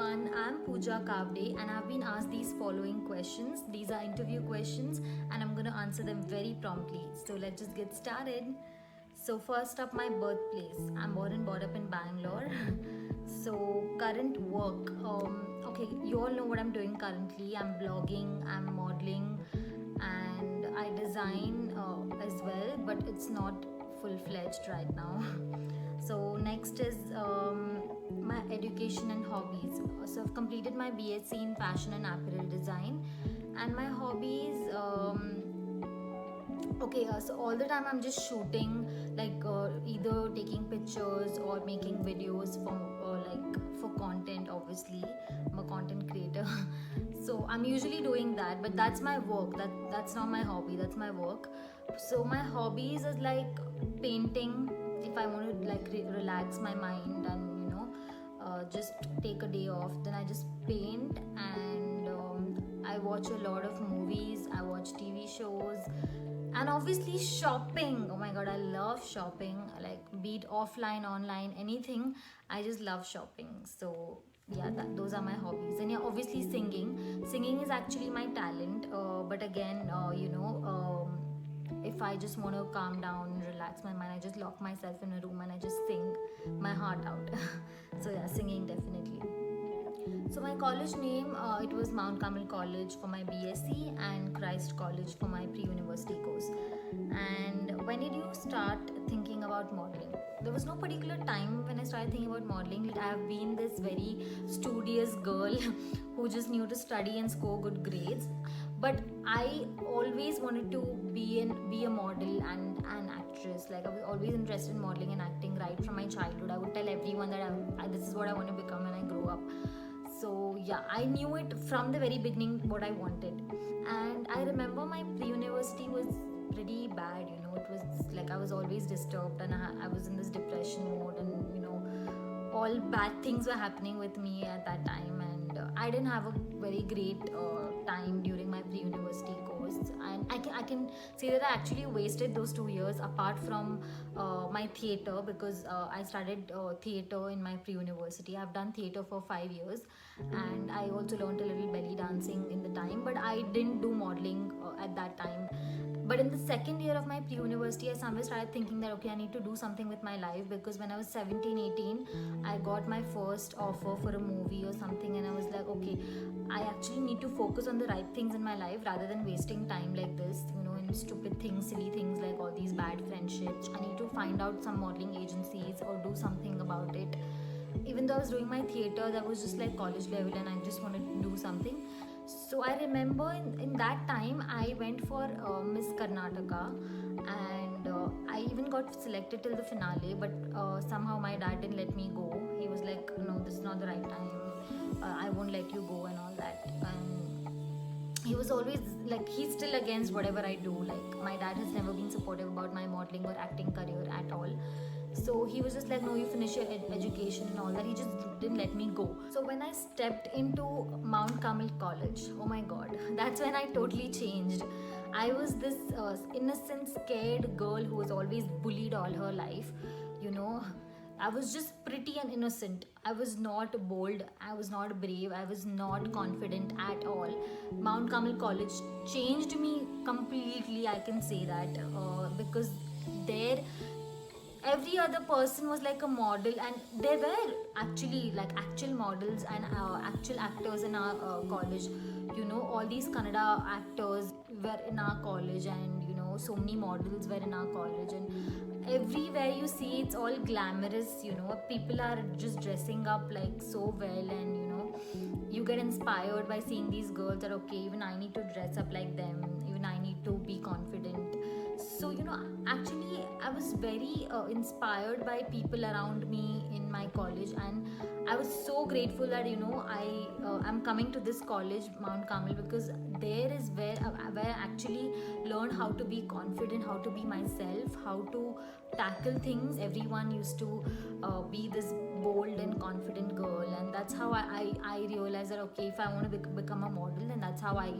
everyone. I'm Pooja Kavde and I've been asked these following questions. These are interview questions and I'm going to answer them very promptly. So let's just get started. So first up, my birthplace. I'm born and brought up in Bangalore. So current work. Okay, you all know what I'm doing currently. I'm blogging, I'm modeling, and I design as well, but it's not full-fledged right now. So next is my education and hobbies. So I've completed my BSc in fashion and apparel design, and my hobbies. Okay, so all the time I'm just shooting, like either taking pictures or making videos for for content. Obviously, I'm a content creator, so I'm usually doing that. But that's my work. That's not my hobby. That's my work. So my hobbies is like painting. If I want to like relax my mind and just take a day off, then I just paint and I watch a lot of movies. I watch TV shows and obviously shopping. Oh my god, I love shopping, like be it offline, online, anything. I just love shopping. So yeah, those are my hobbies. And yeah, obviously singing is actually my talent, but again, if I just want to calm down and relax my mind, I just lock myself in a room and I just sing my heart out. So yeah, singing definitely. So my college name, it was Mount Carmel College for my BSc and Christ College for my pre-university course. And when did you start thinking about modeling? There was no particular time when I started thinking about modeling. Like, I have been this very studious girl who just knew to study and score good grades. But I always wanted to be a model and an actress. Like, I was always interested in modeling and acting right from my childhood. I would tell everyone that this is what I want to become when I grow up. So yeah, I knew it from the very beginning what I wanted. And I remember my pre-university was pretty bad. It was like I was always disturbed and I was in this depression mode, and all bad things were happening with me at that time, and I didn't have a very great time during my pre-university course. And I can say that I actually wasted those 2 years apart from my theater, because I started theater in my pre-university. I've done theater for 5 years, and I also learned a little belly dancing in the time, but I didn't do modeling at that time. But in the second year of my pre-university, I somewhere started thinking that okay, I need to do something with my life, because when I was 17, 18, I got my first offer for a movie or something, and I was like, okay, I actually need to focus on the right things in my life rather than wasting time like this, in stupid things, silly things like all these bad friendships. I need to find out some modeling agencies or do something about it. Even though I was doing my theater, that was just like college level, and I just wanted to do something. So I remember in that time I went for Miss Karnataka, and I even got selected till the finale, but somehow my dad didn't let me go. He was like, no, this is not the right time, I won't let you go and all that. And he was always like, he's still against whatever I do. Like, my dad has never been supportive about my modeling or acting career at all. So he was just like, no, you finish your education and all that. He just didn't let me go. So when I stepped into Mount Carmel College, oh my god, that's when I totally changed. I was this innocent, scared girl who was always bullied all her life. I was just pretty and innocent. I was not bold, I was not brave, I was not confident at all. Mount Carmel College changed me completely, I can say that, because there every other person was like a model, and there were actually like actual models and actual actors in our college. All these Kannada actors were in our college, and so many models were in our college, and everywhere you see it's all glamorous. People are just dressing up like so well, and you get inspired by seeing these girls that okay, even I need to dress up like them, even I need to be confident. So actually I was very inspired by people around me in my college, and I was so grateful that I'm coming to this college, Mount Carmel, because there is where I actually learned how to be confident, how to be myself, how to tackle things. Everyone used to be this bold and confident girl, and that's how I realized that okay, if I want to become a model, then that's how I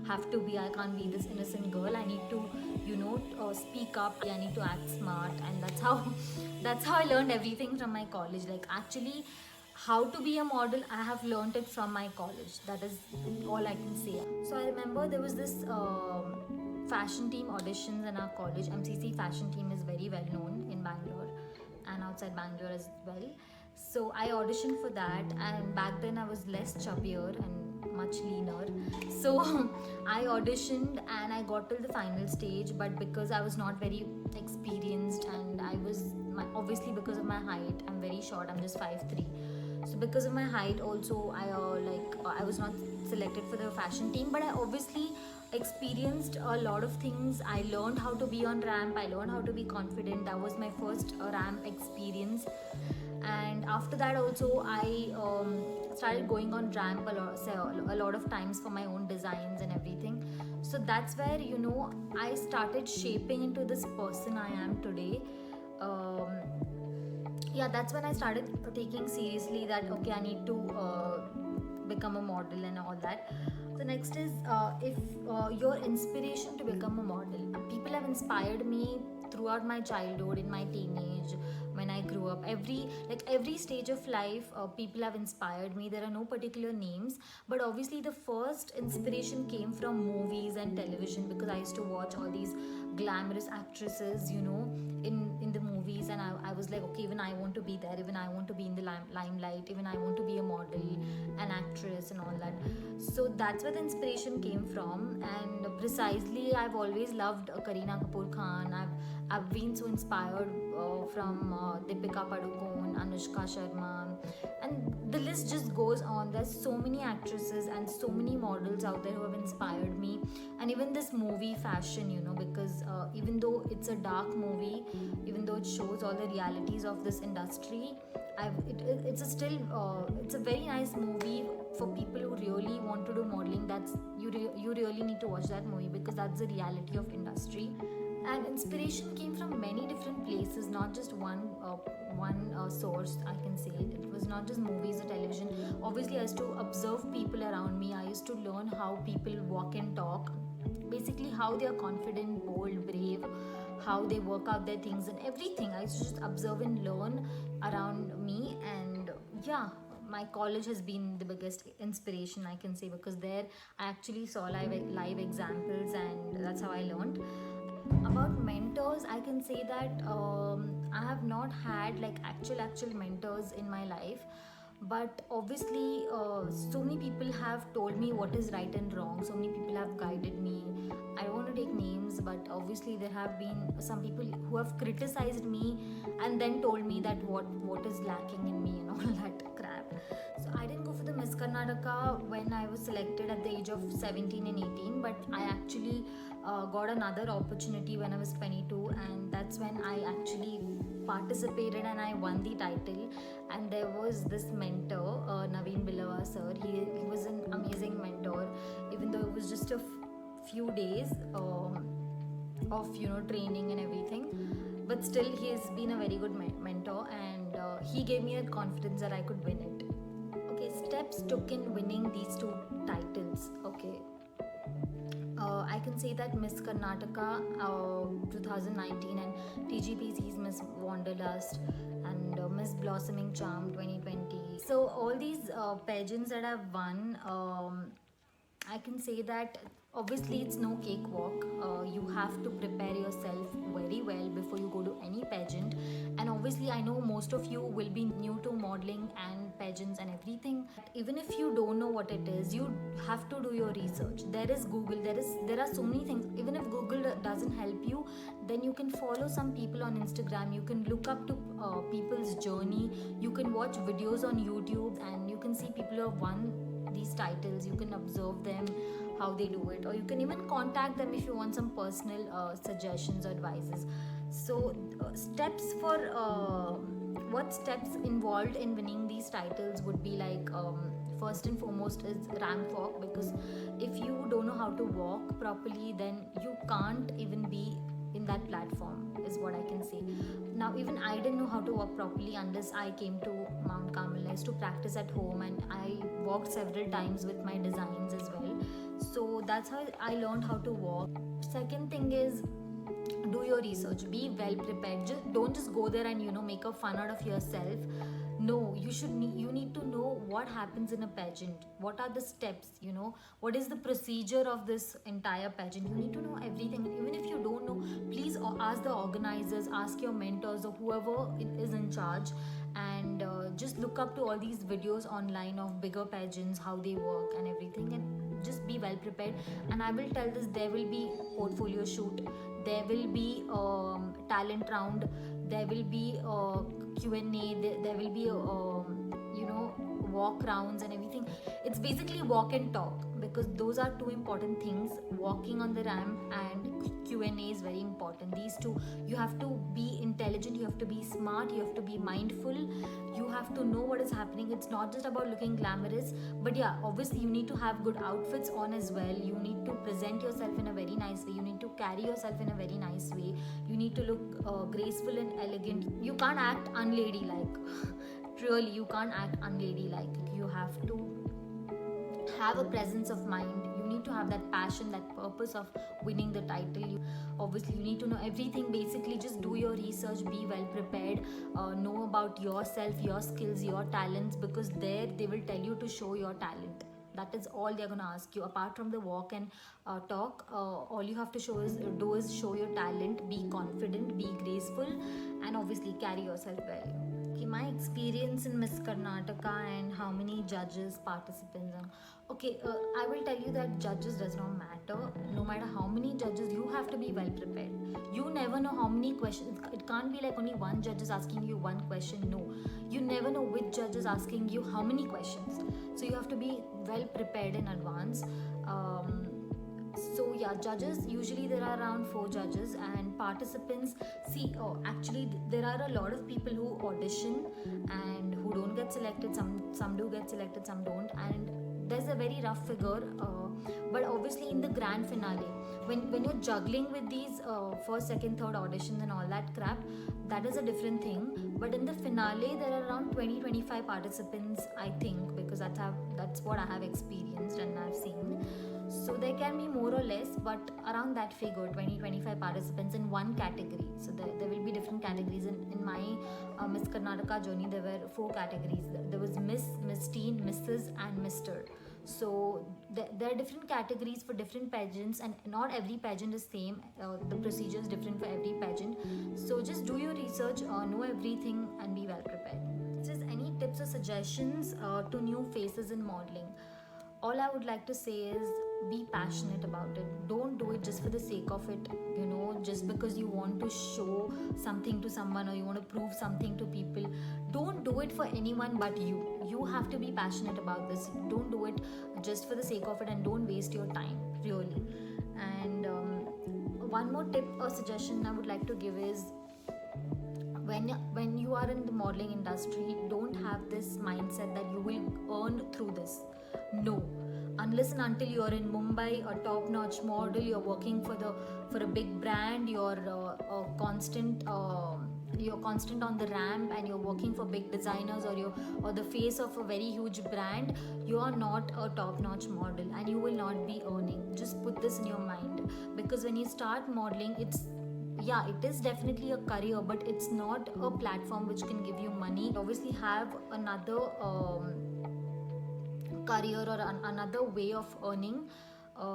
have to be. I can't be this innocent girl. I need to speak up. I need to act smart, and that's how I learned everything from my college. Like, actually, how to be a model, I have learned it from my college. That is all I can say. So I remember there was this fashion team auditions in our college. MCC fashion team is very well known in Bangalore and outside Bangalore as well. So I auditioned for that, and back then I was less chubbier and much leaner. So I auditioned and I got till the final stage, but because I was not very experienced and I was obviously because of my height, I'm very short, I'm just 5'3". So because of my height also, I was not selected for the fashion team, but I obviously experienced a lot of things. I learned how to be on ramp, I learned how to be confident. That was my first ramp experience. And after that also I started going on ramp a lot of times for my own designs and everything. So that's where, you know, I started shaping into this person I am today. Yeah, that's when I started taking seriously that okay, I need to become a model and all that. So next is if your inspiration to become a model. People have inspired me throughout my childhood, in my teenage, when I grew up. Every stage of life, people have inspired me. There are no particular names, but obviously the first inspiration came from movies and television, because I used to watch all these glamorous actresses, you know, in the movies, and I was like, okay, even I want to be there, even I want to be in the limelight, even I want to be a model, an actress and all that. So that's where the inspiration came from. And precisely, I've always loved Kareena Kapoor Khan. I've been so inspired from Deepika Padukone, Anushka Sharma, and the list just goes on. There's so many actresses and so many models out there who have inspired me. And even this movie Fashion, you know, because even though it's a dark movie, even though it shows all the realities of this industry, it's a very nice movie for people who really want to do modeling. You really need to watch that movie, because that's the reality of industry. And inspiration came from many different places, not just one source, I can say. It was not just movies or television. Obviously, I used to observe people around me. I used to learn how people walk and talk, basically how they are confident, bold, brave, how they work out their things and everything. I used to just observe and learn around me. And yeah, my college has been the biggest inspiration, I can say, because there I actually saw live examples, and that's how I learned. About mentors, I can say that I have not had like actual mentors in my life, but obviously so many people have told me what is right and wrong. So many people have guided me. I don't want to take names, but obviously there have been some people who have criticized me and then told me that what is lacking in me and all that crap. So I didn't go for the Miss Karnataka when I was selected at the age of 17 and 18, but I actually got another opportunity when I was 22, and that's when I actually participated and I won the title. And there was this mentor, Naveen Bilawa sir. He was an amazing mentor, even though it was just a few days of, you know, training and everything, but still he has been a very good mentor, and he gave me a confidence that I could win it. Okay, steps took in winning these two titles. Okay, I can say that Miss Karnataka 2019 and TGPC's Miss Wanderlust and Miss Blossoming Charm 2020. So all these pageants that I've won, I can say that obviously it's no cakewalk. You have to prepare yourself very well before you go to any pageant. And obviously I know most of you will be new to modeling and pageants and everything. Even if you don't know what it is, you have to do your research. There is Google, there are so many things. Even if Google doesn't help you, then you can follow some people on Instagram. You can look up to people's journey. You can watch videos on YouTube, and you can see people who have won these titles. You can observe them, how they do it, or you can even contact them if you want some personal suggestions or advices. So steps for what steps involved in winning these titles would be like, first and foremost is ramp walk, because if you don't know how to walk properly, then you can't even be in that platform, is what I can say. Now even I didn't know how to walk properly unless I came to Mount Carmel. I used to practice at home, and I walked several times with my designs as well. So that's how I learned how to walk. Second thing is, do your research, be well prepared. Don't just go there and, you know, make a fun out of yourself. No, you need to know what happens in a pageant. What are the steps, what is the procedure of this entire pageant. You need to know everything. Even if you don't know, please ask the organizers, ask your mentors or whoever is in charge, and just look up to all these videos online of bigger pageants, how they work and everything, and just be well prepared. And I will tell this, there will be portfolio shoot, there will be talent round, there will be Q&A, there will be walk rounds and everything. It's basically walk and talk, because those are two important things. Walking on the ramp and Q&A is very important. These two, you have to be intelligent, you have to be smart, you have to be mindful, you have to know what is happening. It's not just about looking glamorous, but yeah, obviously you need to have good outfits on as well. You need to present yourself in a very nice way, you need to carry yourself in a very nice way, you need to look graceful and elegant. You can't act unladylike. Really, you can't act unladylike. You have to have a presence of mind. You need to have that passion, that purpose of winning the title. Obviously you need to know everything. Basically, just do your research, be well prepared, know about yourself, your skills, your talents, because there they will tell you to show your talent. That is all they're gonna ask you. Apart from the walk and talk, all you have to do is show your talent, be confident, be graceful, and obviously carry yourself well. Okay, my experience in Miss Karnataka and how many judges, participants. Okay, I will tell you that judges does not matter. No matter how many judges, you have to be well prepared. You never know how many questions. It can't be like only one judge is asking you one question. No, you never know which judge is asking you how many questions. So you have to be well prepared in advance. So yeah, judges, usually there are around 4 judges, and participants, actually there are a lot of people who audition and who don't get selected. Some do get selected, some don't, and there's a very rough figure, but obviously in the grand finale, when you're juggling with these first, second, third auditions and all that crap, that is a different thing. But in the finale there are around 20-25 participants, I think, because that's what I have experienced and I've seen. So there can be more or less, but around that figure, 20-25 participants in one category. So there will be different categories. In my Miss Karnataka journey, there were 4 categories. There was Miss, Miss Teen, Mrs. and Mr. So there are different categories for different pageants, and not every pageant is same. The procedure is different for every pageant. So just do your research, know everything, and be well prepared. Just any tips or suggestions to new faces in modeling? All I would like to say is, be passionate about it. Don't do it just for the sake of it, just because you want to show something to someone or you want to prove something to people. Don't do it for anyone but you. You have to be passionate about this. Don't do it just for the sake of it, and don't waste your time, really. And one more tip or suggestion I would like to give is, when you are in the modeling industry, don't have this mindset that you will earn through this. No, unless and until you're in Mumbai, a top-notch model, you're working for a big brand, you're constant on the ramp, and you're working for big designers, or the face of a very huge brand, you are not a top-notch model, and you will not be earning. Just put this in your mind, because when you start modeling, it is definitely a career, but it's not a platform which can give you money. Obviously have another career or another way of earning.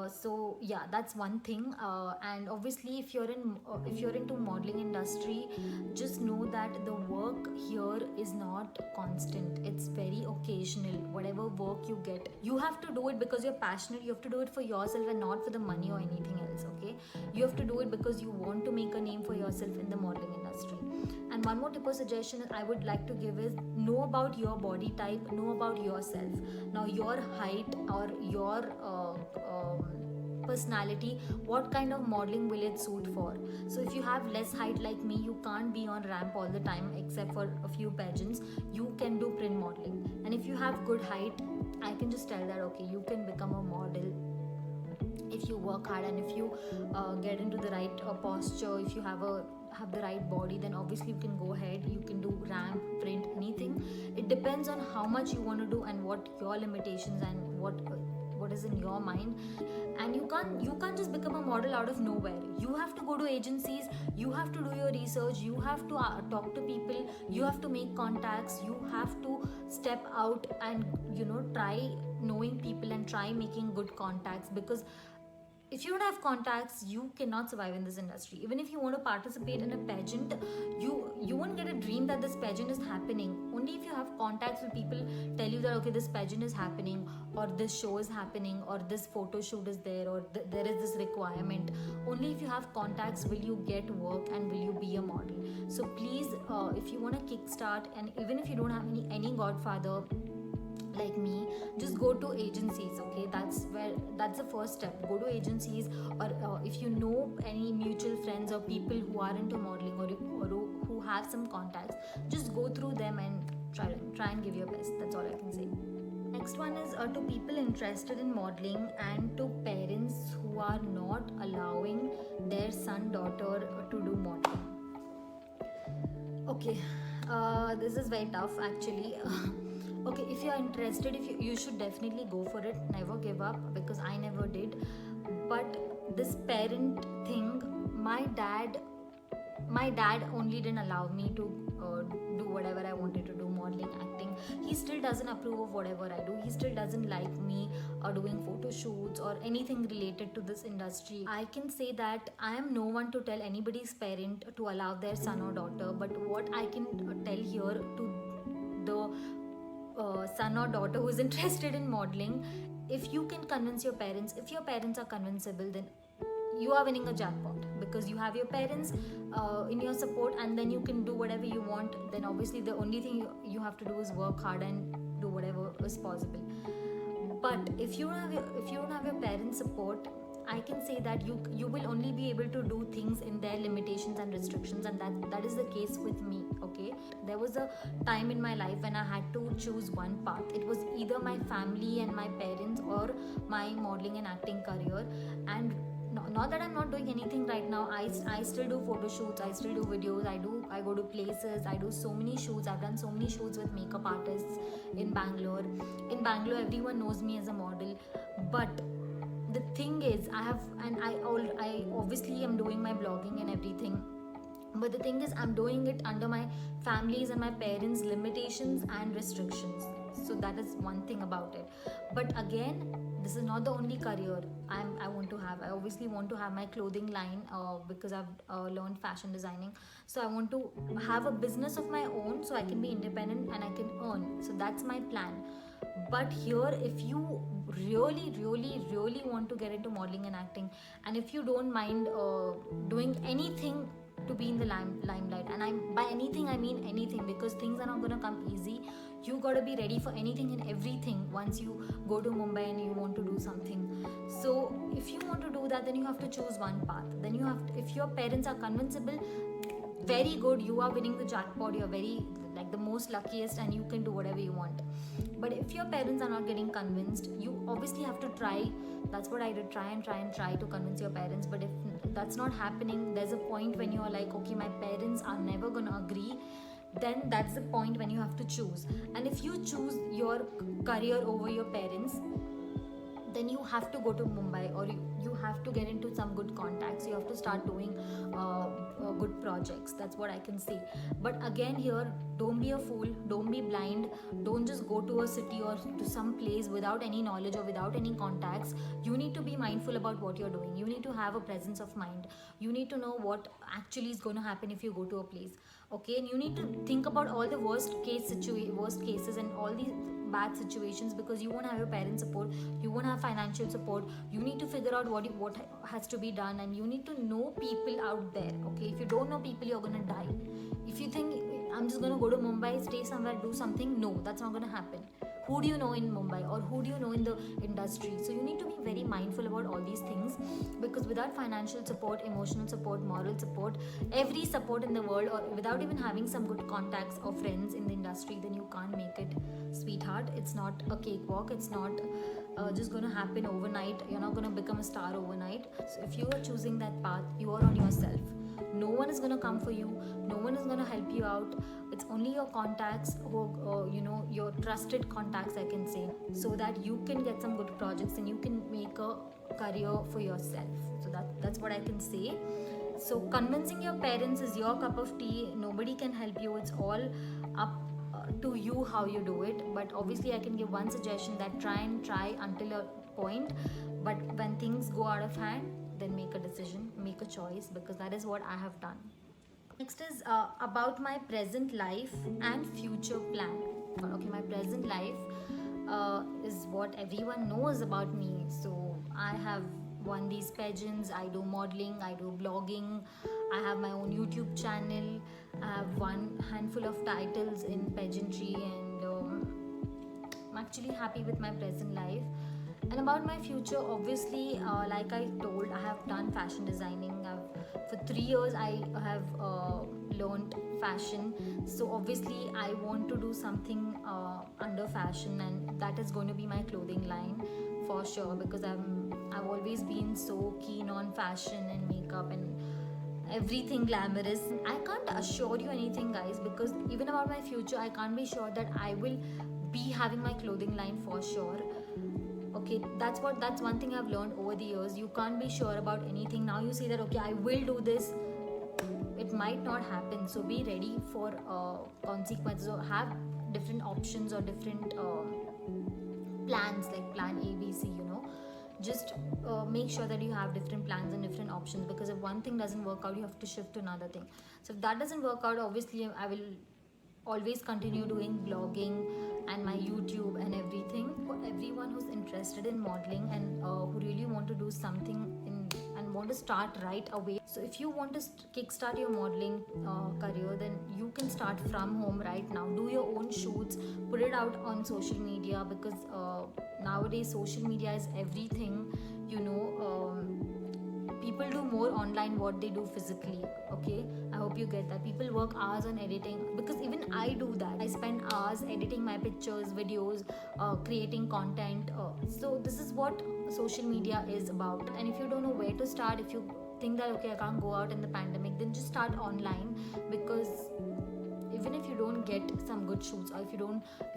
So yeah, that's one thing. And obviously if you're into modeling industry, just know that the work here is not constant. It's very occasional. Whatever work you get, you have to do it because you're passionate. You have to do it for yourself and not for the money or anything else. Okay, you have to do it because you want to make a name for yourself in the modeling industry. And one more tip or suggestion I would like to give is, know about your body type, know about yourself. Now your height or your personality, what kind of modeling will it suit for? So if you have less height like me, you can't be on ramp all the time except for a few pageants. You can do print modeling. And if you have good height, I can just tell that okay, you can become a model if you work hard, and if you get into the right posture, if you have the right body, then obviously you can go ahead, you can do ramp, print, anything. It depends on how much you want to do and what your limitations and what what is in your mind. And you can't just become a model out of nowhere. You have to go to agencies, you have to do your research, you have to talk to people, you have to make contacts, you have to step out and try knowing people and try making good contacts, because if you don't have contacts, you cannot survive in this industry. Even if you want to participate in a pageant, you won't get a dream that this pageant is happening. Only if you have contacts with people tell you that okay, this pageant is happening, or this show is happening, or this photo shoot is there, or there is this requirement. Only if you have contacts will you get work and will you be a model. So please, if you want to kickstart, and even if you don't have any godfather like me, just go to agencies. Okay, that's the first step. Go to agencies, or if you know any mutual friends or people who are into modeling, or who have some contacts, just go through them and try and give your best. That's all I can say. Next one is to people interested in modeling and to parents who are not allowing their son daughter to do modeling. Okay, this is very tough actually. Okay, if you are interested, you should definitely go for it. Never give up, because I never did. But this parent thing, my dad only didn't allow me to do whatever I wanted to do, modeling, acting. He still doesn't approve of whatever I do. He still doesn't like me doing photo shoots or anything related to this industry. I can say that I am no one to tell anybody's parent to allow their son or daughter, but what I can tell here to the son or daughter who is interested in modeling, if you can convince your parents, if your parents are convincible, then you are winning a jackpot, because you have your parents in your support, and then you can do whatever you want. Then obviously the only thing you have to do is work hard and do whatever is possible. But if you don't have your parents' support, I can say that you will only be able to do things in their limitations and restrictions, and that is the case with me. Okay, there was a time in my life when I had to choose one path. It was either my family and my parents or my modeling and acting career. And not that I'm not doing anything right now. I still do photo shoots, I still do videos, I go to places, I do so many shoots. I've done so many shoots with makeup artists in Bangalore. In Bangalore, everyone knows me as a model. But the thing is, I obviously am doing my blogging and everything, but the thing is, I'm doing it under my family's and my parents' limitations and restrictions. So that is one thing about it. But again, this is not the only career I want to have. I obviously want to have my clothing line, because I've learned fashion designing. So I want to have a business of my own, so I can be independent and I can earn. So that's my plan. But here, if you really want to get into modeling and acting, and if you don't mind doing anything to be in the limelight, and by anything I mean anything, because things are not going to come easy. You got to be ready for anything and everything once you go to Mumbai and you want to do something. So if you want to do that, then you have to choose one path. Then you have to, if your parents are convincible, very good, you are winning the jackpot, you're very like the most luckiest, and you can do whatever you want. But if your parents are not getting convinced, you obviously have to try. That's what I did, try to convince your parents. But if that's not happening, there's a point when you're like, okay, my parents are never gonna agree. Then that's the point when you have to choose. And if you choose your career over your parents, then you have to go to Mumbai, or you have to get into some good contacts. You have to start doing good projects. That's what I can say. But again, here, don't be a fool, don't be blind, don't just go to a city or to some place without any knowledge or without any contacts. You need to be mindful about what you're doing. You need to have a presence of mind. You need to know what actually is going to happen if you go to a place. Okay, and you need to think about all the worst cases and all these bad situations, because you won't have your parents' support, you won't have financial support. You need to figure out what has to be done, and you need to know people out there. Okay, if you don't know people, you're gonna die. If you think I'm just gonna go to Mumbai, stay somewhere, do something, no, that's not gonna happen. Who do you know in Mumbai, or who do you know in the industry? So you need to be very mindful about all these things, because without financial support, emotional support, moral support, every support in the world, or without even having some good contacts or friends in the industry, then you can't make it, sweetheart. It's not a cakewalk. It's not just going to happen overnight. You're not going to become a star overnight. So if you are choosing that path, you are on yourself. No one is gonna come for you. No one is gonna help you out. It's only your contacts, who your trusted contacts, I can say, so that you can get some good projects and you can make a career for yourself. So that's what I can say. So convincing your parents is your cup of tea. Nobody can help you. It's all up to you how you do it. But obviously I can give one suggestion, that try until a point, but when things go out of hand, then make a decision, make a choice, because that is what I have done. Next is about my present life and future plan. Okay, my present life is what everyone knows about me. So I have won these pageants, I do modeling, I do blogging, I have my own YouTube channel, I have one handful of titles in pageantry, and I'm actually happy with my present life. And about my future, obviously, like I told, I have done fashion designing. For 3 years I have learned fashion, so obviously I want to do something under fashion, and that is going to be my clothing line for sure, because I've always been so keen on fashion and makeup and everything glamorous. I can't assure you anything, guys, because even about my future I can't be sure that I will be having my clothing line for sure. Okay, that's one thing I've learned over the years. You can't be sure about anything. Now you say that, okay, I will do this, it might not happen. So be ready for consequences, or have different options or different plans, like plan A, B, C, just make sure that you have different plans and different options, because if one thing doesn't work out, you have to shift to another thing. So if that doesn't work out, obviously I will always continue doing blogging and my YouTube and everything. For everyone who's interested in modeling and who really want to do something and want to start right away, so if you want to kickstart your modeling career, then you can start from home right now. Do your own shoots, put it out on social media, because nowadays social media is everything. People do more online what they do physically. Okay, I hope you get that. People work hours on editing, because even I do that. I spend hours editing my pictures, videos, creating content. So this is what social media is about. And if you don't know where to start, if you think that, okay, I can't go out in the pandemic, then just start online, because even if you don't get some good shoots, or if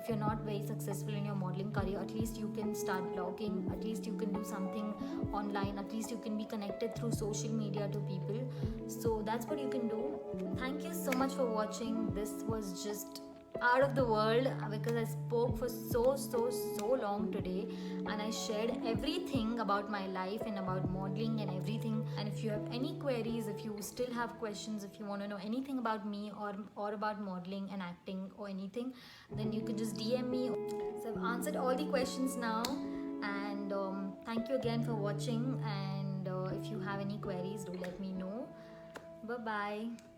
you're not very successful in your modeling career, at least you can start blogging, at least you can do something online, at least you can be connected through social media to people. So that's what you can do. Thank you so much for watching. This was just out of the world, because I spoke for so long today, and I shared everything about my life and about modeling and everything. And if you have any queries, if you still have questions, if you want to know anything about me or about modeling and acting or anything, then you can just DM me. So I've answered all the questions now, and thank you again for watching. And if you have any queries, do let me know. Bye bye.